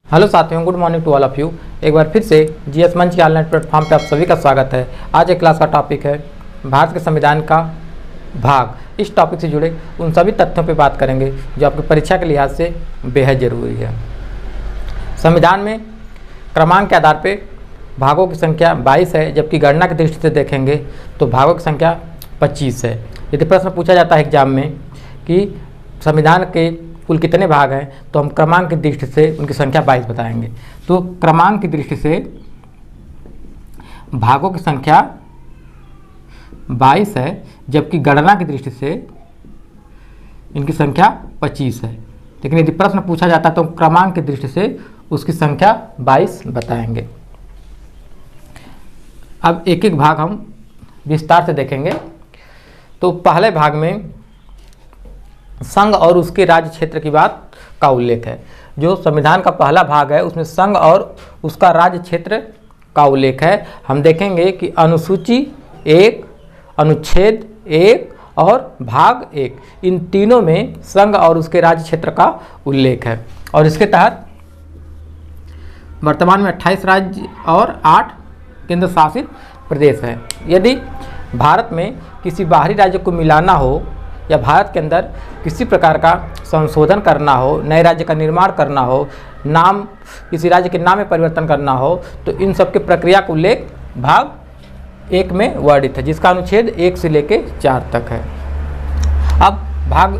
Hello साथियों, good morning to all of you. एक बार फिर से जीएस मंच के ऑनलाइन प्लेटफॉर्म पे आप सभी का स्वागत है। आज एक क्लास का टॉपिक है भारत के संविधान का भाग। इस टॉपिक से जुड़े उन सभी तथ्यों पे बात करेंगे जो आपकी परीक्षा के लिहाज से बेहद ज़रूरी है। संविधान में क्रमांक के आधार पर भागों की संख्या 22 है, जबकि गणना की दृष्टि से देखेंगे तो भागों की संख्या 25 है। यदि प्रश्न पूछा जाता है एग्जाम में कि संविधान के कुल कितने भाग हैं, तो हम क्रमांक की दृष्टि से उनकी संख्या 22 बताएंगे। तो क्रमांक की दृष्टि से भागों की संख्या 22 है, जबकि गणना की दृष्टि से इनकी संख्या 25 है। लेकिन यदि प्रश्न पूछा जाता है तो क्रमांक की दृष्टि से उसकी संख्या 22 बताएंगे। अब एक एक भाग हम विस्तार से देखेंगे। तो पहले भाग में संघ और उसके राज्य क्षेत्र की बात का उल्लेख है। जो संविधान का पहला भाग है उसमें संघ और उसका राज्य क्षेत्र का उल्लेख है। हम देखेंगे कि अनुसूची 1, अनुच्छेद 1 और भाग 1, इन तीनों में संघ और उसके राज्य क्षेत्र का उल्लेख है। और इसके तहत वर्तमान में 28 राज्य और 8 केंद्र शासित प्रदेश हैं। यदि भारत में किसी बाहरी राज्य को मिलाना हो या भारत के अंदर किसी प्रकार का संशोधन करना हो, नए राज्य का निर्माण करना हो, नाम किसी राज्य के नाम में परिवर्तन करना हो, तो इन सब के प्रक्रिया का उल्लेख भाग 1 में वर्णित है, जिसका अनुच्छेद 1 से लेकर 4 तक है। अब भाग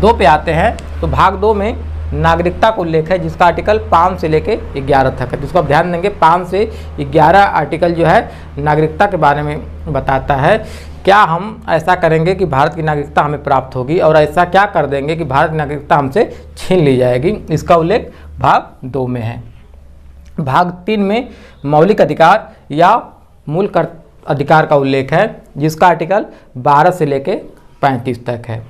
2 पे आते हैं। तो भाग 2 में नागरिकता का उल्लेख है, जिसका आर्टिकल 5 से लेकर 11 तक है। जिसको आप ध्यान देंगे, 5 से 11 आर्टिकल जो है नागरिकता के बारे में बताता है। क्या हम ऐसा करेंगे कि भारत की नागरिकता हमें प्राप्त होगी, और ऐसा क्या कर देंगे कि भारत की नागरिकता हमसे छीन ली जाएगी, इसका उल्लेख भाग 2 में है। भाग 3 में मौलिक अधिकार या मूल अधिकार का उल्लेख है, जिसका आर्टिकल 12 से लेकर 35 तक है।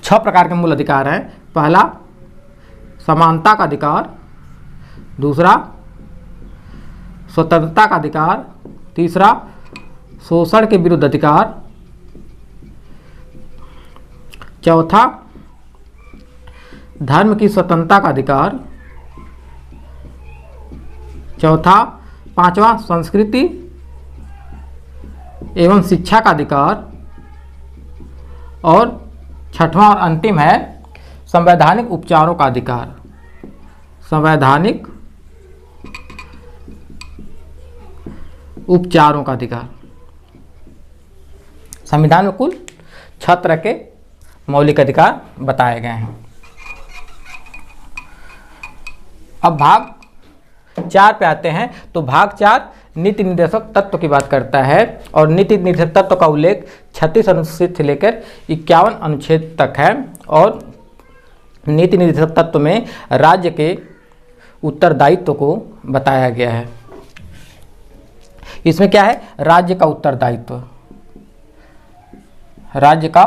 6 प्रकार के मूल अधिकार हैं। पहला समानता का अधिकार, दूसरा स्वतंत्रता का अधिकार, तीसरा शोषण के विरुद्ध अधिकार, चौथा धर्म की स्वतंत्रता का अधिकार, पांचवा संस्कृति एवं शिक्षा का अधिकार, और छठवां और अंतिम है संवैधानिक उपचारों का अधिकार। संवैधानिक उपचारों का अधिकार। संविधान में कुल 6 तरह के मौलिक अधिकार बताए गए हैं। अब भाग 4 पे आते हैं। तो भाग 4 नीति निर्देशक तत्व की बात करता है, और नीति निर्देशक तत्व का उल्लेख 36 अनुच्छेद से लेकर 51 अनुच्छेद तक है। और नीति निर्देशक तत्व में राज्य के उत्तरदायित्व को बताया गया है। इसमें क्या है? राज्य का उत्तरदायित्व। राज्य का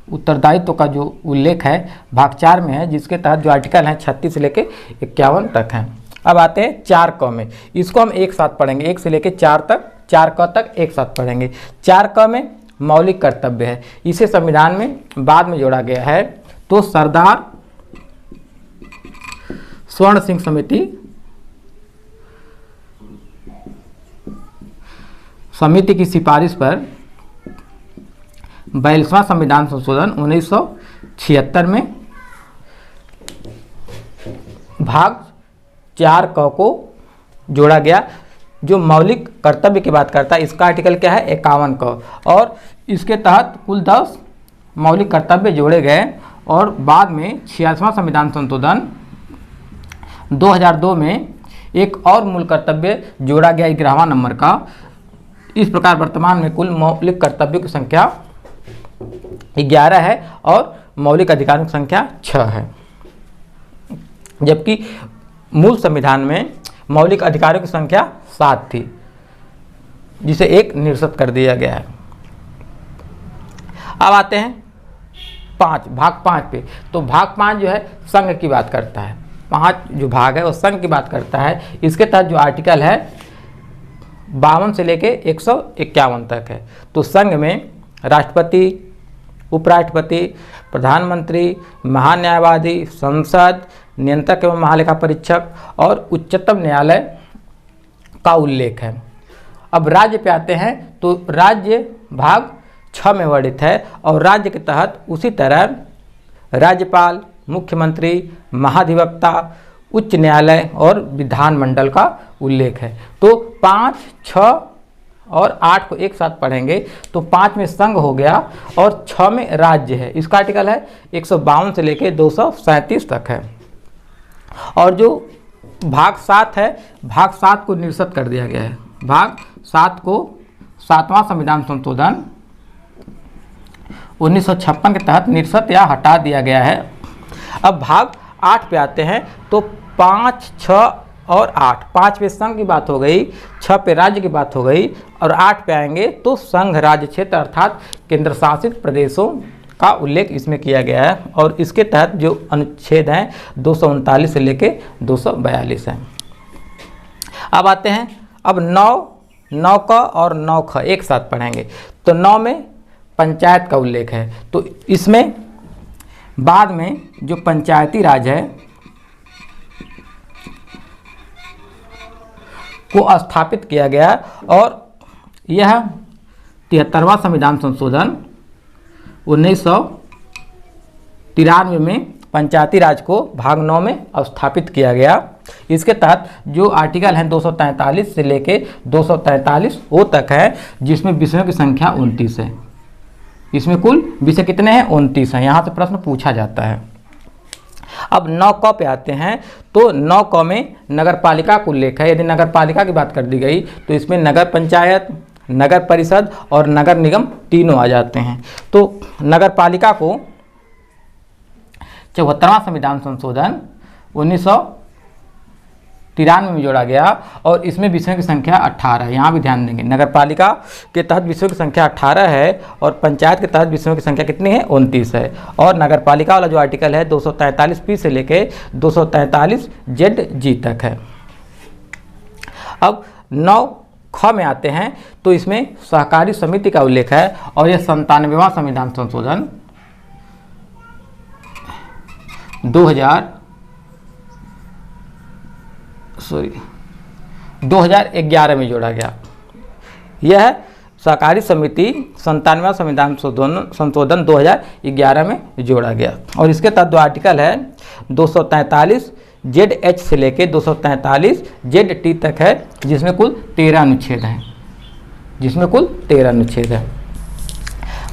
उत्तरदायित्व का जो उल्लेख है भाग 4 में है, जिसके तहत जो आर्टिकल हैं 36 से लेकर 51 तक हैं। अब आते हैं 4 क में। इसको हम एक साथ पढ़ेंगे, 1 से लेकर 4 तक, 4 क तक एक साथ पढ़ेंगे। 4 क में मौलिक कर्तव्य है। इसे संविधान में बाद में जोड़ा गया है। तो सरदार स्वर्ण सिंह समिति की सिफारिश पर 42वां संविधान संशोधन 1976 में भाग 4 क को जोड़ा गया, जो मौलिक कर्तव्य की बात करता है। इसका आर्टिकल क्या है? 51 क। और इसके तहत कुल 10 मौलिक कर्तव्य जोड़े गए। और बाद में 86वां संविधान संशोधन 2002 में एक और मूल कर्तव्य जोड़ा गया 11वां नंबर का। इस प्रकार वर्तमान में कुल मौलिक कर्तव्यों की संख्या 11 है और मौलिक अधिकारों की संख्या 6 है। जबकि मूल संविधान में मौलिक अधिकारों की संख्या 7 थी, जिसे 1 निरस्त कर दिया गया है। अब आते हैं भाग 5 पे। तो भाग 5 जो है संघ की बात करता है। 5 जो भाग है वो संघ की बात करता है। इसके तहत जो आर्टिकल है 52 से लेके 151 तक है। तो संघ में राष्ट्रपति, उपराष्ट्रपति, प्रधानमंत्री, महान्यायवादी, संसद, नियंत्रक एवं महालेखा परीक्षक और उच्चतम न्यायालय का उल्लेख है। अब राज्य पे आते हैं तो राज्य भाग 6 में वर्णित है और राज्य के तहत उसी तरह राज्यपाल, मुख्यमंत्री, महाधिवक्ता, उच्च न्यायालय और विधानमंडल का उल्लेख है। तो 5, 6 और 8 को एक साथ पढ़ेंगे तो 5 में संघ हो गया और 6 में राज्य है। इसका आर्टिकल है 152 से लेकर 237 तक है। और जो भाग 7 है, भाग 7 को निरस्त कर दिया गया है। भाग 7 को 7वां संविधान संशोधन 1956 के तहत निरस्त या हटा दिया गया है। अब भाग 8 पे आते हैं तो 5, 6 और 8, 5 पे संघ की बात हो गई, 6 पे राज्य की बात हो गई और 8 पे आएंगे तो संघ राज्य क्षेत्र अर्थात केंद्र शासित प्रदेशों का उल्लेख इसमें किया गया है। और इसके तहत जो अनुच्छेद हैं 239 से लेके 242 हैं। अब आते हैं, अब 9 क और 9 ख एक साथ पढ़ेंगे। तो 9 में पंचायत का उल्लेख है, तो इसमें बाद में जो पंचायती राज है को स्थापित किया गया और यह 73वां संविधान संशोधन 1993 में पंचायती राज को भाग 9 में स्थापित किया गया। इसके तहत जो आर्टिकल हैं 243 से लेके 243 ओ तक है, जिसमें विषयों की संख्या 29 है। इसमें कुल विषय कितने हैं? 29 हैं। यहाँ से प्रश्न पूछा जाता है। अब 9 क पे आते हैं तो 9 क में नगर पालिका का उल्लेख है। यदि नगर पालिका की बात कर दी गई तो इसमें नगर पंचायत, नगर परिषद और नगर निगम तीनों आ जाते हैं। तो नगर पालिका को 74वां संविधान संशोधन 1993 में जोड़ा गया और इसमें विषयों की संख्या 18 है। यहाँ भी ध्यान देंगे, नगर पालिका के तहत विषयों की संख्या 18 है और पंचायत के तहत विषयों की संख्या कितनी है? 29 है। और नगर पालिका वाला जो आर्टिकल है 243 पी से लेके 243 जेड जी तक है। अब 9 ख में आते हैं तो इसमें सहकारी समिति का उल्लेख है और यह 97वां संविधान संशोधन 2011 में जोड़ा गया। यह सहकारी समिति 97वां संविधान संशोधन 2011 में जोड़ा गया और इसके तहत दो आर्टिकल है 243 जेड एच से लेके 243 जेड टी तक है, जिसमें कुल 13 अनुच्छेद है।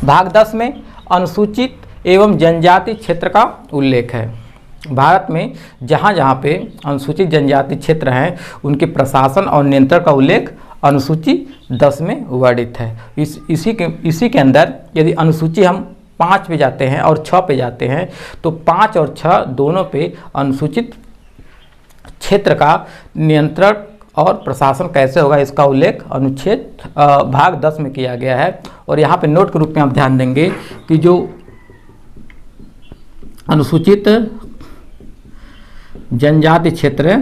भाग 10 में अनुसूचित एवं जनजाति क्षेत्र का उल्लेख है। भारत में जहाँ जहाँ पे अनुसूचित जनजाति क्षेत्र हैं उनके प्रशासन और नियंत्रण का उल्लेख अनुसूची 10 में वर्णित है। इसी के अंदर यदि अनुसूची हम 5 पे जाते हैं और 6 पे जाते हैं तो 5 और 6 दोनों पे अनुसूचित क्षेत्र का नियंत्रण और प्रशासन कैसे होगा इसका उल्लेख अनुच्छेद भाग 10 में किया गया है। और यहाँ पे नोट के रूप में आप ध्यान देंगे कि जो अनुसूचित जनजाति क्षेत्र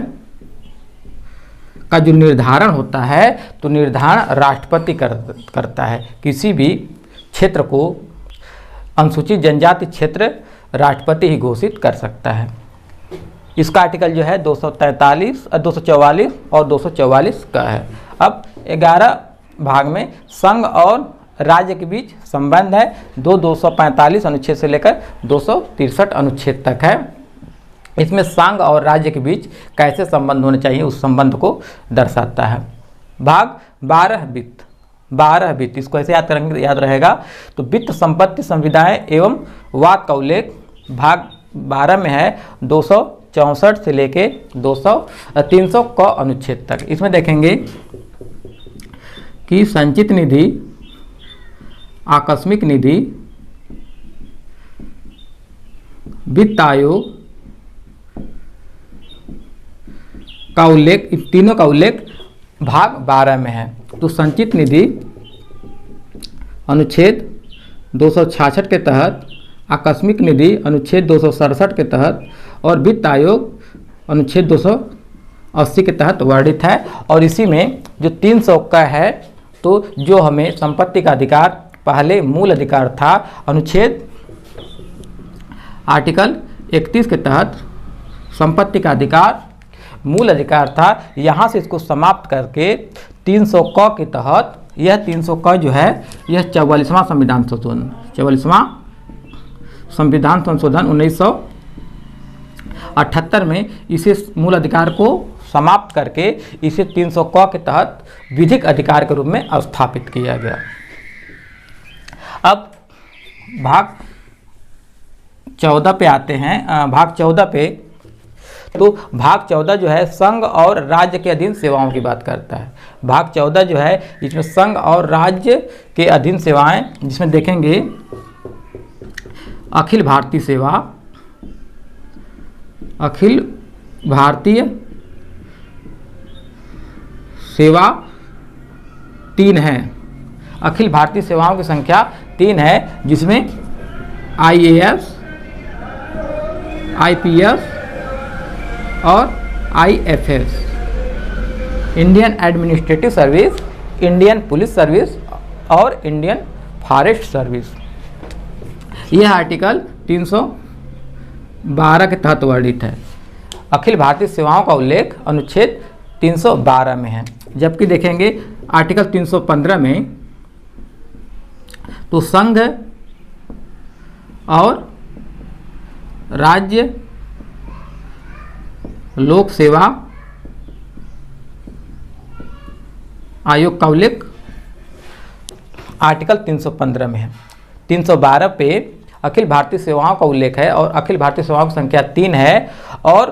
का जो निर्धारण होता है तो निर्धारण राष्ट्रपति करता है। किसी भी क्षेत्र को अनुसूचित जनजाति क्षेत्र राष्ट्रपति ही घोषित कर सकता है। इसका आर्टिकल जो है 244 और 244 का है। अब 11 भाग में संघ और राज्य के बीच संबंध है। 245 अनुच्छेद से लेकर 263 अनुच्छेद तक है। इसमें संघ और राज्य के बीच कैसे संबंध होने चाहिए उस संबंध को दर्शाता है। भाग 12 वित्त, इसको ऐसे याद करेंगे, याद रहेगा। तो वित्त, संपत्ति, संविदाएं एवं वाद का उल्लेख भाग 12 में है 264 से लेके 300 क अनुच्छेद तक। इसमें देखेंगे कि संचित निधि, आकस्मिक निधि, वित्त आयोग का उल्लेख, इन तीनों का उल्लेख भाग 12 में है। तो संचित निधि अनुच्छेद 266 के तहत, आकस्मिक निधि अनुच्छेद 267 के तहत और वित्त आयोग अनुच्छेद 280 के तहत वर्णित है। और इसी में जो 300 का है तो जो हमें संपत्ति का अधिकार पहले मूल अधिकार था अनुच्छेद आर्टिकल 31 के तहत संपत्ति का अधिकार मूल अधिकार था, यहाँ से इसको समाप्त करके 300 क के तहत यह 300 क जो है यह 44वां संविधान संशोधन 44वां संविधान संशोधन 1978 में इसे मूल अधिकार को समाप्त करके इसे 300 क के तहत विधिक अधिकार के रूप में स्थापित किया गया। अब भाग 14 पे आते हैं। भाग 14 पे तो भाग 14 जो है संघ और राज्य के अधीन सेवाओं की बात करता है। भाग 14 जो है इसमें संघ और राज्य के अधीन सेवाएं, जिसमें देखेंगे अखिल भारतीय सेवा, अखिल भारतीय सेवा 3 है। अखिल भारतीय सेवाओं की संख्या 3 है, जिसमें IAS, IPS और IFS, Indian administrative service, Indian police service और इंडियन फॉरेस्ट सर्विस। यह आर्टिकल 312 के तहत वर्णित है। अखिल भारतीय सेवाओं का उल्लेख अनुच्छेद 312 में है। जबकि देखेंगे आर्टिकल 315 में तो संघ और राज्य लोक सेवा आयोग का उल्लेख आर्टिकल 315 में है। 312 पे अखिल भारतीय सेवाओं का उल्लेख है और अखिल भारतीय सेवाओं की संख्या 3 है और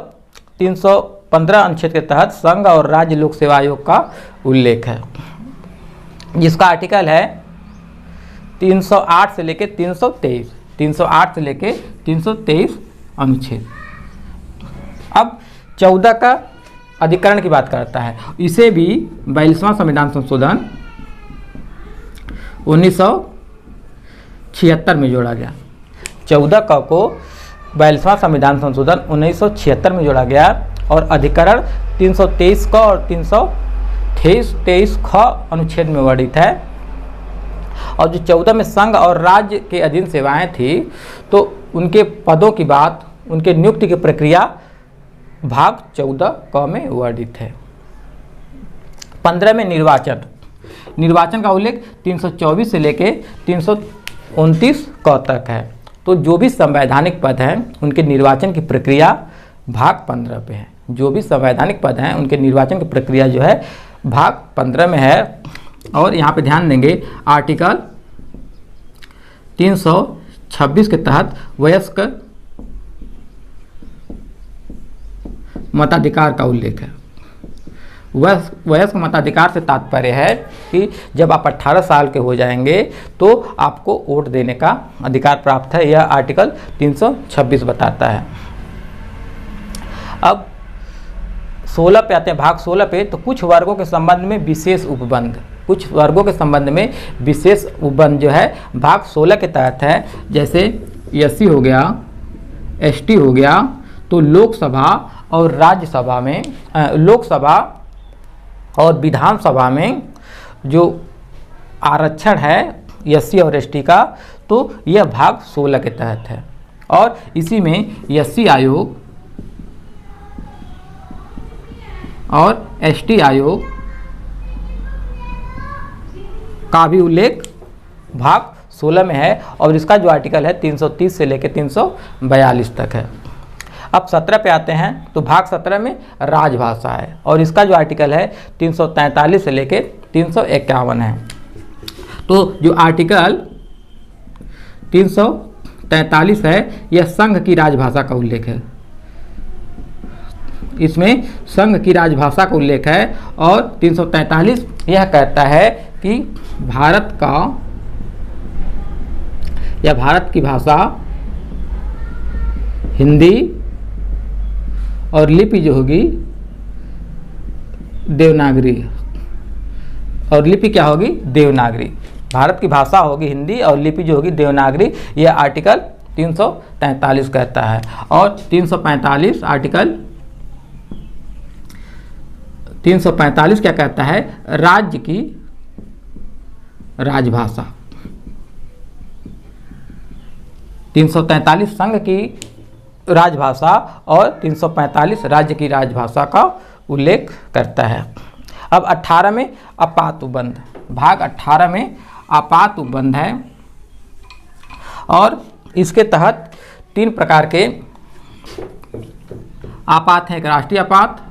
315 अनुच्छेद के तहत संघ और राज्य लोक सेवा आयोग का उल्लेख है, जिसका आर्टिकल है 308 से लेकर 323, 308 से लेकर 323 अनुच्छेद। अब 14 का अधिकरण की बात करता है। इसे भी 42वां संविधान संशोधन 1976 में जोड़ा गया। 14 क को 42वां संविधान संशोधन 1976 में जोड़ा गया और अधिकरण 323 क और 323 ख अनुच्छेद में वर्णित है। और जो 14 में संघ और राज्य के अधीन सेवाएं थी तो उनके पदों की बात, उनके नियुक्ति की प्रक्रिया भाग 14 क में वर्णित है। 15 में निर्वाचन का उल्लेख 324 से लेके 329 क तक है। तो जो भी संवैधानिक पद हैं उनके निर्वाचन की प्रक्रिया भाग 15 पे है। जो भी संवैधानिक पद हैं उनके निर्वाचन की प्रक्रिया जो है भाग 15 में है। और यहाँ पे ध्यान देंगे आर्टिकल 326 के तहत वयस्क मताधिकार का उल्लेख है। वयस्क मताधिकार से तात्पर्य है कि जब आप 18 साल के हो जाएंगे तो आपको वोट देने का अधिकार प्राप्त है। यह आर्टिकल 326 बताता है। अब 16 पे आते हैं। भाग 16 पे तो कुछ वर्गों के संबंध में विशेष उपबंध, कुछ वर्गों के संबंध में विशेष उपबंध जो है भाग 16 के तहत है। जैसे SC हो गया, ST हो गया, तो लोकसभा और राज्यसभा में, लोकसभा और विधानसभा में जो आरक्षण है SC और ST का, तो यह भाग 16 के तहत है। और इसी में SC आयोग और ST आयोग का भी उल्लेख भाग 16 में है और इसका जो आर्टिकल है 330 से लेकर 342 तक है। अब 17 पे आते हैं तो भाग 17 में राजभाषा है और इसका जो आर्टिकल है 343 से लेकर 351 है। तो जो आर्टिकल 343 है यह संघ की राजभाषा का उल्लेख है। इसमें संघ की राजभाषा का उल्लेख है और 343 यह कहता है कि भारत का या भारत की भाषा हिंदी और लिपि जो होगी देवनागरी, और लिपि क्या होगी देवनागरी। भारत की भाषा होगी हिंदी और लिपि जो होगी देवनागरी। यह आर्टिकल 343 कहता है। और 345 आर्टिकल 345 क्या कहता है, राज्य की राजभाषा। 343 संघ की राजभाषा और 345 राज्य की राजभाषा का उल्लेख करता है। अब 18 में आपात उपबंध, भाग 18 में आपात उपबंध है और इसके तहत 3 प्रकार के आपात हैं। एक राष्ट्रीय आपात,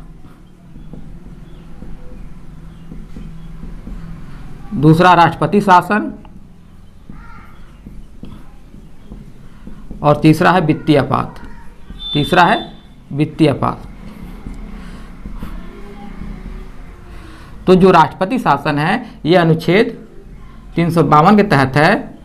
दूसरा राष्ट्रपति शासन और तीसरा है वित्तीय आपात। तीसरा है वित्तीय आपात। तो जो राष्ट्रपति शासन है यह अनुच्छेद 352 के तहत है,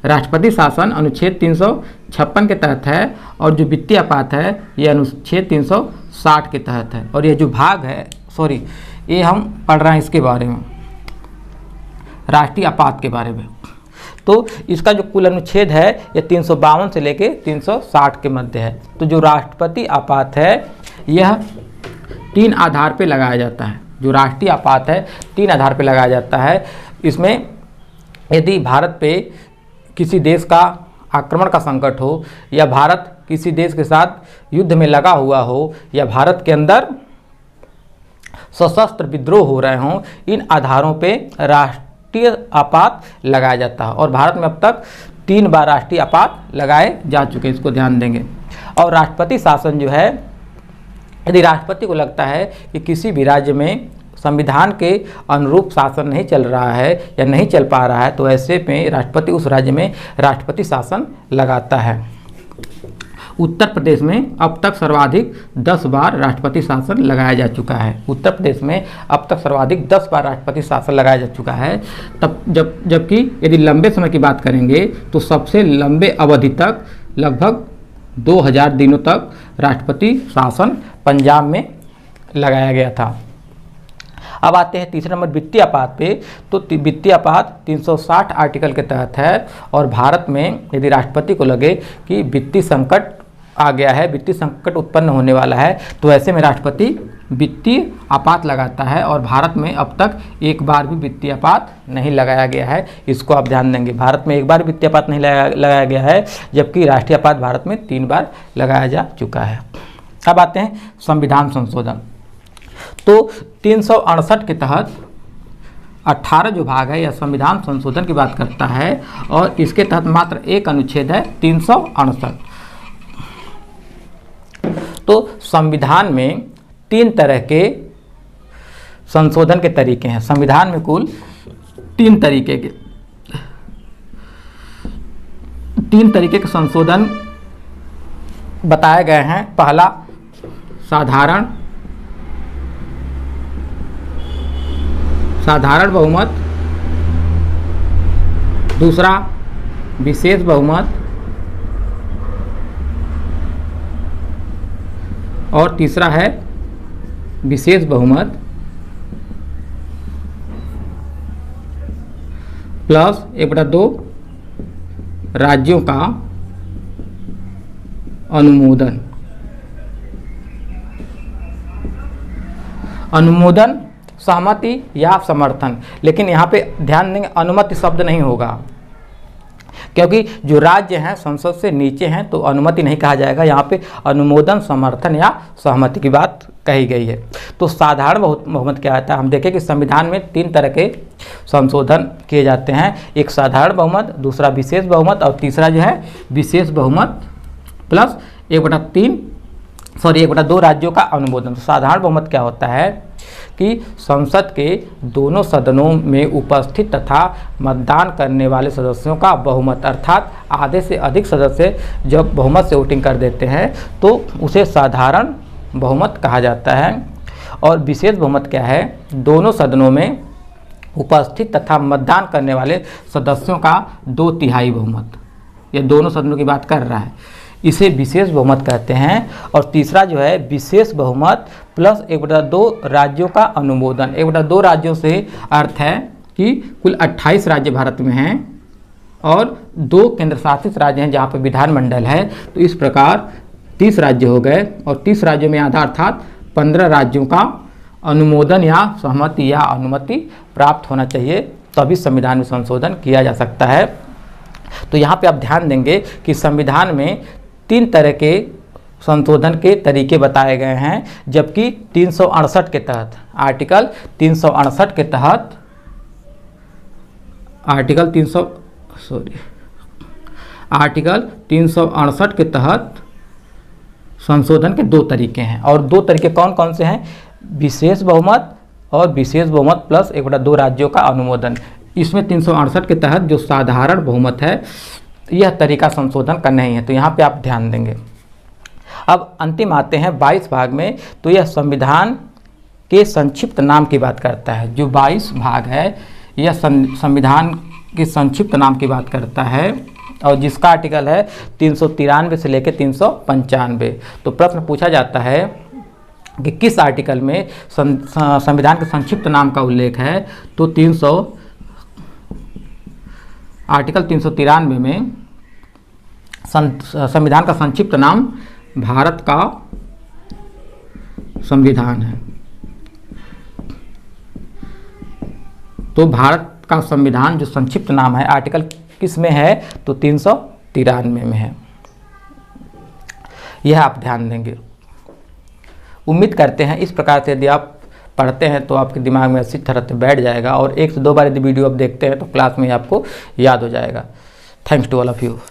राष्ट्रपति शासन अनुच्छेद 356 के तहत है और जो वित्तीय आपात है यह अनुच्छेद 360 के तहत है। और ये जो भाग है, सॉरी, ये हम पढ़ रहे हैं इसके बारे में, राष्ट्रीय आपात के बारे में। तो इसका जो कुल अनुच्छेद है यह 352 से लेके 360 के मध्य है। तो जो राष्ट्रपति आपात है यह 3 आधार पे लगाया जाता है। जो राष्ट्रीय आपात है 3 आधार पे लगाया जाता है। इसमें यदि भारत पे किसी देश का आक्रमण का संकट हो, या भारत किसी देश के साथ युद्ध में लगा हुआ हो, या भारत के अंदर सशस्त्र विद्रोह हो रहे हों, इन आधारों पे राष्ट्रीय आपात लगाया जाता है। और भारत में अब तक 3 बार राष्ट्रीय आपात लगाए जा चुके हैं, इसको ध्यान देंगे। और राष्ट्रपति शासन जो है, यदि राष्ट्रपति को लगता है कि किसी भी राज्य में संविधान के अनुरूप शासन नहीं चल रहा है या नहीं चल पा रहा है, तो ऐसे में राष्ट्रपति उस राज्य में राष्ट्रपति शासन लगाता है। उत्तर प्रदेश में अब तक सर्वाधिक 10 बार राष्ट्रपति शासन लगाया जा चुका है। उत्तर प्रदेश में अब तक सर्वाधिक 10 बार राष्ट्रपति शासन लगाया जा चुका है। तब जबकि यदि लंबे समय की बात करेंगे तो सबसे लंबे अवधि तक लगभग 2000 दिनों तक राष्ट्रपति शासन पंजाब में लगाया गया था। अब आते हैं तीसरे नंबर वित्तीय आपात पे। तो वित्तीय आपात 360 आर्टिकल के तहत है और भारत में यदि राष्ट्रपति को लगे कि वित्तीय संकट आ गया है, वित्तीय संकट उत्पन्न होने वाला है, तो ऐसे में राष्ट्रपति वित्तीय आपात लगाता है। और भारत में अब तक एक बार भी वित्तीय आपात नहीं लगाया गया है, इसको आप ध्यान देंगे। भारत में एक बार वित्तीय आपात नहीं लगाया गया है, जबकि राष्ट्रीय आपात भारत में 3 बार लगाया जा चुका है। अब आते हैं संविधान संशोधन। तो 368 के तहत 18 जो भाग है यह संविधान संशोधन की बात करता है और इसके तहत मात्र एक अनुच्छेद है 368। तो संविधान में 3 तरह के संशोधन के तरीके हैं। संविधान में कुल 3 तरीके के संशोधन बताए गए हैं। पहला साधारण बहुमत, दूसरा विशेष बहुमत और तीसरा है विशेष बहुमत प्लस 1/2 राज्यों का अनुमोदन। अनुमोदन, सहमति या समर्थन, लेकिन यहाँ पे ध्यान देंगे अनुमति शब्द नहीं होगा, क्योंकि जो राज्य हैं संसद से नीचे हैं तो अनुमति नहीं कहा जाएगा। यहाँ पे अनुमोदन, समर्थन या सहमति की बात कही गई है। तो साधारण बहुमत क्या आता है, हम देखें कि संविधान में 3 तरह के संशोधन किए जाते हैं। एक साधारण बहुमत, दूसरा विशेष बहुमत और तीसरा जो है विशेष बहुमत प्लस 1/2 राज्यों का अनुमोदन। साधारण बहुमत क्या होता है कि संसद के दोनों सदनों में उपस्थित तथा मतदान करने वाले सदस्यों का बहुमत, अर्थात आधे से अधिक सदस्य जब बहुमत से वोटिंग कर देते हैं तो उसे साधारण बहुमत कहा जाता है। और विशेष बहुमत क्या है, दोनों सदनों में उपस्थित तथा मतदान करने वाले सदस्यों का 2/3 बहुमत, ये दोनों सदनों की बात कर रहा है, इसे विशेष बहुमत कहते हैं। और तीसरा जो है विशेष बहुमत प्लस 1/2 राज्यों का अनुमोदन। 1/2 राज्यों से अर्थ है कि कुल 28 राज्य भारत में हैं और 2 केंद्र शासित राज्य हैं जहाँ पर विधानमंडल है। तो इस प्रकार 30 राज्य हो गए और 30 राज्यों में आधा अर्थात 15 राज्यों का अनुमोदन या सहमति या अनुमति प्राप्त होना चाहिए, तभी संविधान में संशोधन किया जा सकता है। तो यहाँ पे आप ध्यान देंगे कि संविधान में 3 तरह के संशोधन के तरीके बताए गए हैं, जबकि 368 के तहत आर्टिकल 368 के तहत आर्टिकल 368 के तहत संशोधन के 2 तरीके हैं। और 2 तरीके कौन कौन से हैं? विशेष बहुमत और विशेष बहुमत प्लस 1/2 राज्यों का अनुमोदन। इसमें 368 के तहत जो साधारण बहुमत है, यह तरीका संशोधन का नहीं है, तो यहाँ पे आप ध्यान देंगे। अब अंतिम आते हैं 22 भाग में, तो यह संविधान के संक्षिप्त नाम की बात करता है। जो 22 भाग है यह संविधान के संक्षिप्त नाम की बात करता है, और जिसका आर्टिकल है 393 से लेकर 395। तो प्रश्न पूछा जाता है कि किस आर्टिकल में संविधान के संक्षिप्त नाम का उल्लेख है, तो आर्टिकल 393 में संविधान का संक्षिप्त नाम भारत का संविधान है। तो भारत का संविधान जो संक्षिप्त नाम है, आर्टिकल किस में है, तो 393 में है। यह आप ध्यान देंगे। उम्मीद करते हैं इस प्रकार से यदि आप पढ़ते हैं तो आपके दिमाग में अच्छी तरह से बैठ जाएगा, और 1 से 2 बार यदि वीडियो आप देखते हैं तो क्लास में आपको याद हो जाएगा। Thanks to all of you.